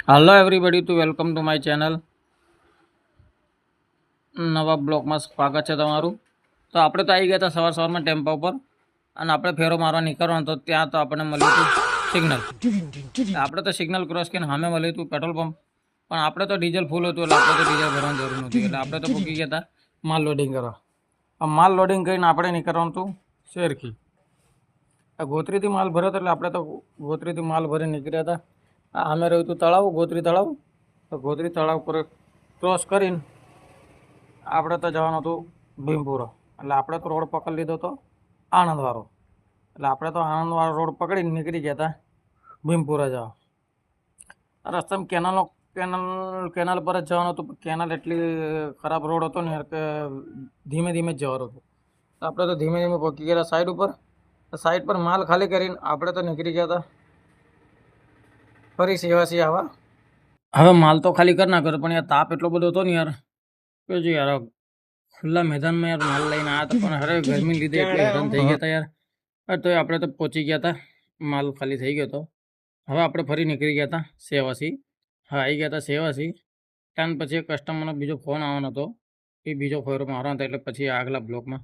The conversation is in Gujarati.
Hello everybody to welcome to my channel नवा ब्लॉग में स्वागत है तमारू। तो आपणे तो आई गया था सवार सवार में टेम्पा पर અને આપણે ફેરો મારવા નીકળવાનો તો ત્યાં તો આપણને મળ્યું હતું સિગ્નલ। આપણે તો સિગ્નલ ક્રોસ કરીને સામે મળ્યું હતું પેટ્રોલ પંપ, પણ આપણે તો ડીઝલ ફૂલ હતું એટલે આપણે તો ડીઝલ ભરવાની જરૂર નહોતી એટલે આપણે તો પૂકી ગયા હતા માલ લોડિંગ કરવા। આ માલ લોડિંગ કરીને આપણે નીકળવાનું હતું શેરખી। આ ગોત્રીથી માલ ભર્યો હતો એટલે આપણે તો ગોત્રીથી માલ ભરી નીકળ્યા હતા। આ સામે રહ્યું હતું તળાવ, ગોત્રી તળાવ। તો ગોત્રી તળાવ પર ક્રોસ કરીને આપણે તો જવાનું હતું ભીમપુરા, એટલે આપણે તો રોડ પકડી લીધો હતો આણંદવાળો, એટલે આપણે તો આણંદવાળો રોડ પકડીને નીકળી ગયા હતા ભીમપુરા જવા। રસ્તામાં કેનાલ પર જ જવાનું હતું, કેનાલ એટલી ખરાબ રોડ હતો ને યાર કે ધીમે ધીમે જ જવાનું હતું। તો આપણે તો ધીમે ધીમે પહોંચી ગયા સાઈડ ઉપર। સાઈડ પર માલ ખાલી કરીને આપણે તો નીકળી ગયા હતા ફરી સેવાસી આવવા। હવે માલ તો ખાલી કરી નાખ્યો પણ યાર તાપ એટલો બધો હતો ને યાર કે જો યાર ખુલ્લા મેદાનમાં યાર માલ લઈને આવ્યા હતા, પણ હવે ગરમી લીધે એટલે હેરાન થઈ ગયા હતા યાર। તો આપણે તો પહોંચી ગયા હતા, માલ ખાલી થઈ ગયો હતો। હવે આપણે ફરી નીકળી ગયા હતા સેવાસી। હા, આવી ગયા હતા સેવાસી। ત્યાર પછી કસ્ટમરનો બીજો ફોન આવવાનો હતો, એ બીજો ફેરો મારવાનો હતો, એટલે પછી આગલા બ્લોકમાં